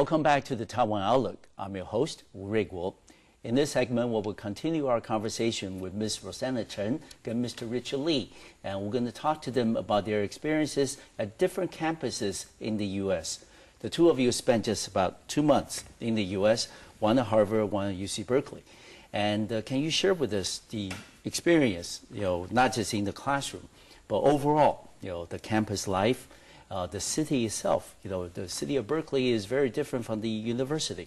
Welcome back to the Taiwan Outlook. I'm your host, Wu Ruiguo. In this segment, we will continue our conversation with Ms. Rosanna Chen and Mr. Richard Lee, and we're going to talk to them about their experiences at different campuses in the U.S. The two of you spent just about 2 months in the U.S., one at Harvard, one at UC Berkeley. And can you share with us the experience, not just in the classroom, but overall, the campus life, the city itself? The city of Berkeley is very different from the university.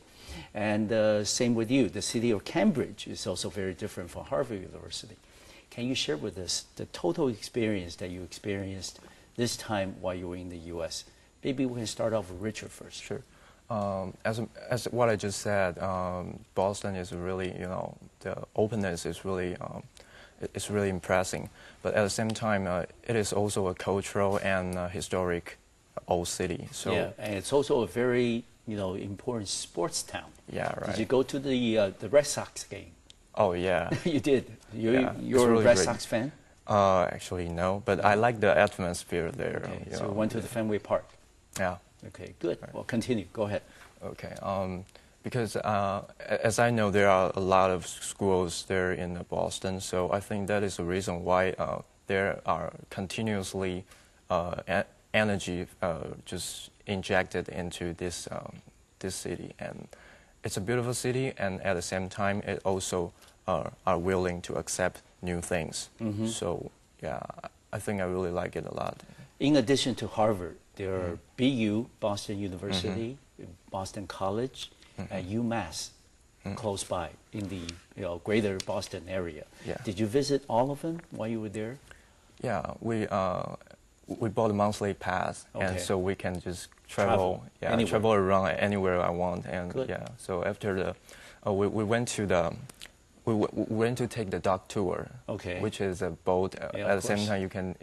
And same with you. The city of Cambridge is also very different from Harvard University. Can you share with us the total experience that you experienced this time while you were in the U.S.? Maybe we can start off with Richard first. Sure. As what I just said, Boston is really, the openness is really, it's really impressive. But at the same time, it is also a cultural and historic old city. So yeah, and it's also a very, important sports town. Yeah, right. Did you go to the Red Sox game? Oh yeah. You did. You're really a Red great. Sox fan? Actually no, but I like the atmosphere there. Okay. So we went to the Fenway Park. Yeah. Okay, good. Right. Well, continue. Go ahead. Okay. Because as I know, there are a lot of schools there in Boston, so I think that is the reason why there are continuously energy just injected into this city, and it's a beautiful city, and at the same time, it also are willing to accept new things. Mm-hmm. So yeah, I think I really like it a lot. In addition to Harvard, there are BU, Boston University, Boston College, and UMass close by in the greater Boston area. Yeah. Did you visit all of them while you were there? Yeah, we bought a monthly pass, and so we can just travel around anywhere I want. And good. Yeah, so after we went to we went to take the dock tour, which is a boat. At the same time,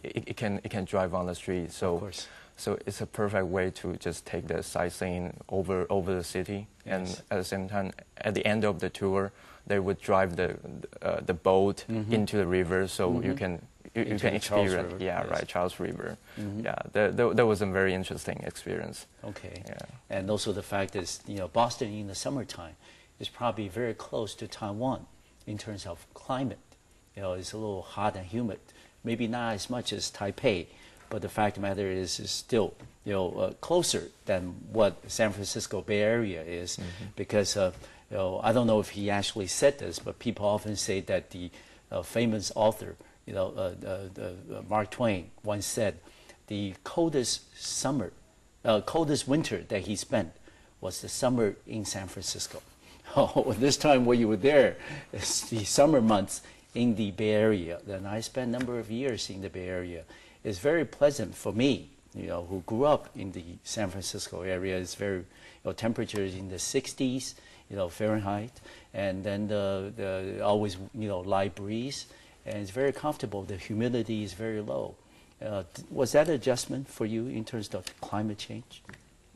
it can drive on the street. So. Of course. So it's a perfect way to just take the sightseeing over the city, yes. And at the same time, at the end of the tour, they would drive the boat into the river, so you can experience. Yeah, yes. Right, Charles River. Yeah, that was a very interesting experience. Okay. Yeah. And also the fact is, Boston in the summertime is probably very close to Taiwan in terms of climate. It's a little hot and humid, maybe not as much as Taipei. But the fact of the matter is still, closer than what San Francisco Bay Area is, because, I don't know if he actually said this, but people often say that the famous author, Mark Twain once said, the coldest winter that he spent was the summer in San Francisco. This time when you were there, it's the summer months in the Bay Area. And I spent a number of years in the Bay Area. It's very pleasant for me, who grew up in the San Francisco area. It's very, temperatures in the 60s, Fahrenheit, and then the always, light breeze, and it's very comfortable. The humidity is very low. Was that an adjustment for you in terms of climate change?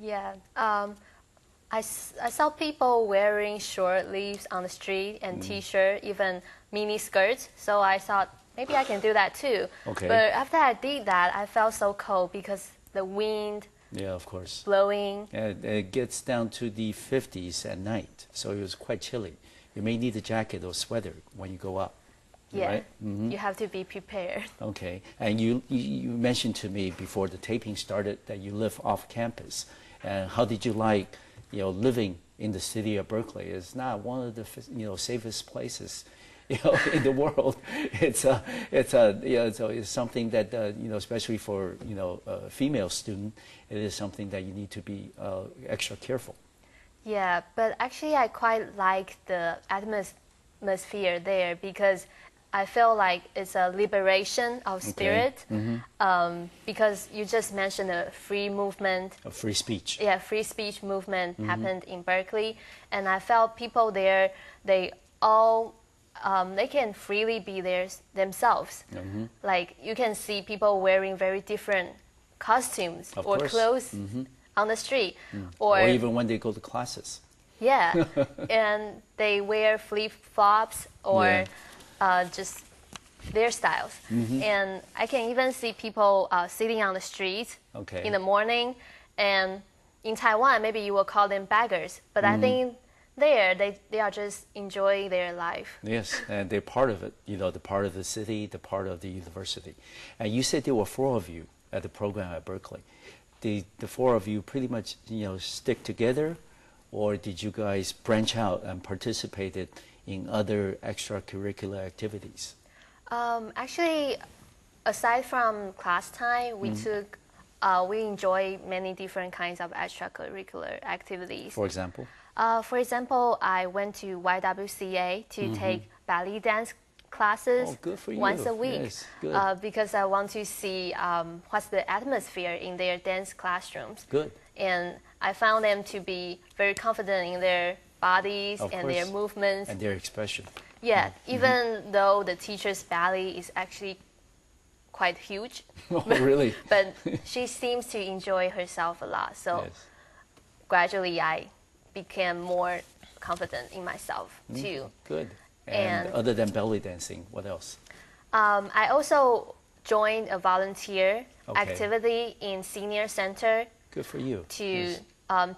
Yeah, I saw people wearing short sleeves on the street and T-shirt, even mini skirts. So I thought, maybe I can do that too. Okay. But after I did that, I felt so cold because the wind. Yeah, of course. Blowing. It gets down to the 50s at night, so it was quite chilly. You may need a jacket or sweater when you go up. Yeah. Right? You have to be prepared. Okay. And you mentioned to me before the taping started that you live off campus. And how did you like, living in the city of Berkeley? It's not one of the safest places in the world. It's something that especially for a female student, it is something that you need to be extra careful. Yeah, but actually I quite like the atmosphere there because I feel like it's a liberation of spirit. Because you just mentioned a free movement. A free speech. Yeah, free speech movement happened in Berkeley, and I felt people there, they all. They can freely be themselves. Like you can see people wearing very different costumes or clothes on the street, or even when they go to classes. Yeah, and they wear flip-flops or just their styles. And I can even see people sitting on the street in the morning, and in Taiwan, maybe you will call them beggars, but I think there they are just enjoying their life. Yes, and they're part of it, the part of the city, the part of the university. And you said there were 4 of you at the program at Berkeley. The 4 of you pretty much, stick together, or did you guys branch out and participated in other extracurricular activities? Actually, aside from class time, we enjoy many different kinds of extracurricular activities. For example? For example, I went to YWCA to take ballet dance classes good for you. once a week. Yes, good. Because I want to see what's the atmosphere in their dance classrooms. Good. And I found them to be very confident in their bodies and their movements. And their expression. Yeah, even though the teacher's ballet is actually quite huge. Oh, really? But she seems to enjoy herself a lot. So gradually I became more confident in myself too. Good. And other than belly dancing, what else? I also joined a volunteer activity in senior center. Good for you. To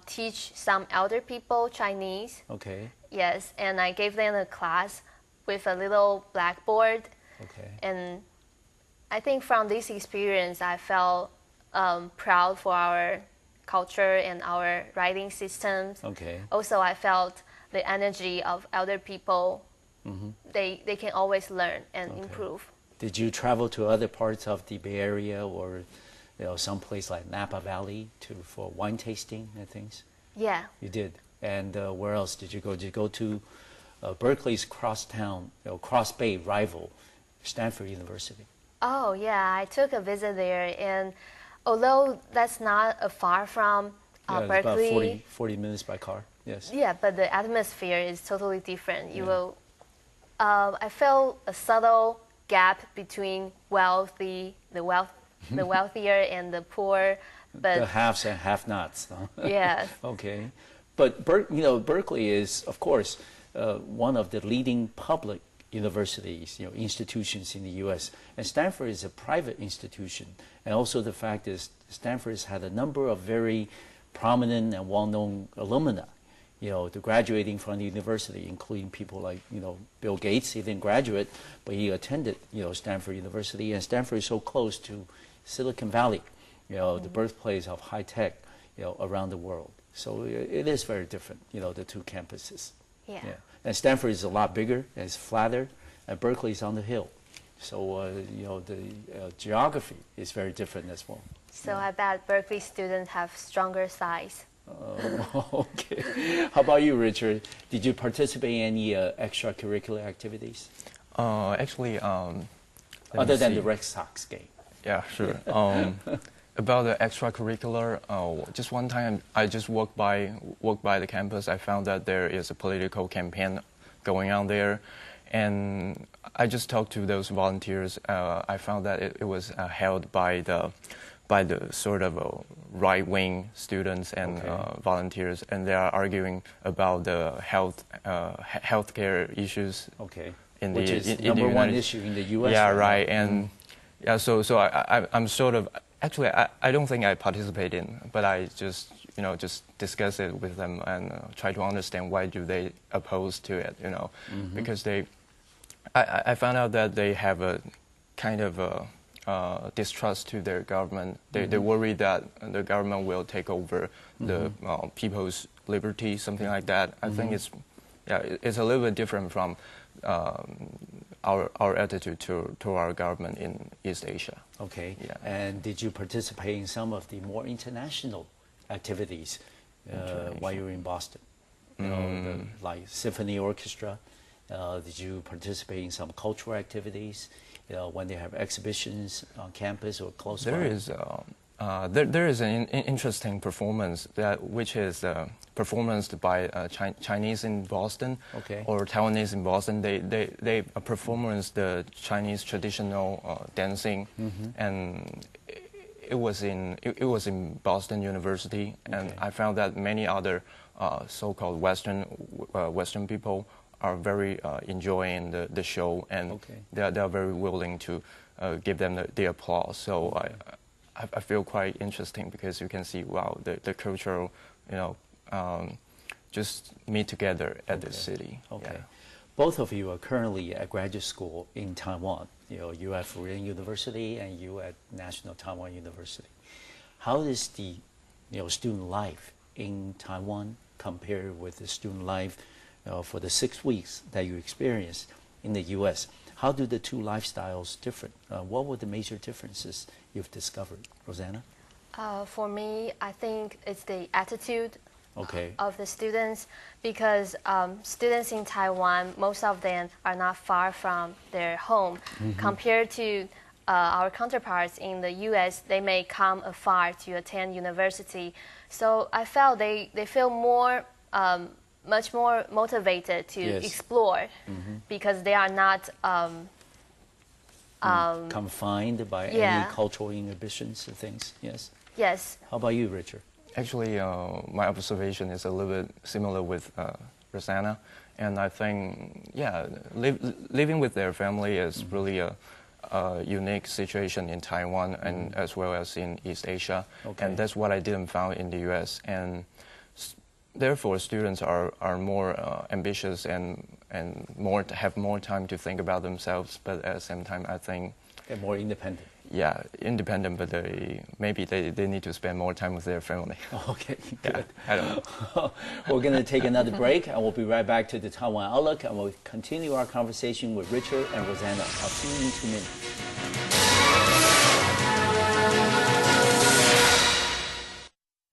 teach some elder people Chinese. Okay. Yes, and I gave them a class with a little blackboard. Okay. And I think from this experience, I felt proud for our culture and our writing systems. Okay. Also, I felt the energy of elder people. They can always learn and improve. Did you travel to other parts of the Bay Area or some place like Napa Valley for wine tasting and things? Yeah. You did. And where else did you go? Did you go to Berkeley's cross Bay rival, Stanford University? Oh, yeah. I took a visit there, and although that's not far from Berkeley, about 40 minutes by car. Yes. Yeah, but the atmosphere is totally different. You will. I felt a subtle gap between the wealthier and the poor, but the haves and have-nots. No? Yes. Okay, but Berkeley is, of course, one of the leading public universities, institutions in the U.S. And Stanford is a private institution, and also the fact is Stanford has had a number of very prominent and well-known alumni. The graduating from the university, including people like, Bill Gates. He didn't graduate, but he attended, Stanford University. And Stanford is so close to Silicon Valley, the birthplace of high tech, around the world. So it is very different, the 2 campuses. Yeah. And Stanford is a lot bigger, and it's flatter, and Berkeley is on the hill. So, the geography is very different as well. So I bet Berkeley students have stronger thighs. Okay. How about you, Richard? Did you participate in any extracurricular activities? Actually, other than the Red Sox game. Yeah, sure. About the extracurricular, just one time I just walked by the campus. I found that there is a political campaign going on there, and I just talked to those volunteers. I found that it was held by the sort of right-wing students and volunteers, and they are arguing about the healthcare issues. Okay. Which is number one issue in the U.S. Yeah, right. And so I'm sort of actually I don't think I participate in, but I just discuss it with them and try to understand why do they oppose to it. Because I found out that they have a kind of a distrust to their government. They worry that the government will take over the people's liberty, something like that. I think it's a little bit different from our attitude to our government in East Asia. Okay. Yeah. And did you participate in some of the more international activities while you were in Boston? Like symphony orchestra. Did you participate in some cultural activities? When they have exhibitions on campus or close by? There is an interesting performance which is performed by Chinese in Boston or Taiwanese in Boston. They perform the Chinese traditional dancing, and it was in Boston University, and I found that many other so-called Western people are very enjoying the show, and they are very willing to give them the applause. So I feel quite interesting because you can see, wow, the cultural, just meet together at the city. Okay. Yeah. Both of you are currently at graduate school in Taiwan. You at Korean University and you at National Taiwan University. How is the student life in Taiwan compared with the student life for the 6 weeks that you experienced in the U.S.? How do the two lifestyles differ? What were the major differences you've discovered, Rosanna? For me, I think it's the attitude Okay. of the students, because students in Taiwan, most of them are not far from their home. Compared to our counterparts in the U.S., they may come afar to attend university. So I felt they feel more, much more motivated to explore, because they are not confined by any cultural inhibitions and things. Yes. Yes. How about you, Richard? Actually, my observation is a little bit similar with Rosanna, and I think, living with their family is really a unique situation in Taiwan and as well as in East Asia, and that's what I didn't find in the U.S. And therefore, students are more ambitious and have more time to think about themselves, but at the same time, I think They're more independent. Yeah, independent, but maybe they need to spend more time with their family. Okay, good. I don't know. We're going to take another break, and we'll be right back to the Taiwan Outlook, and we'll continue our conversation with Richard and Rosanna. I'll see you in 2 minutes.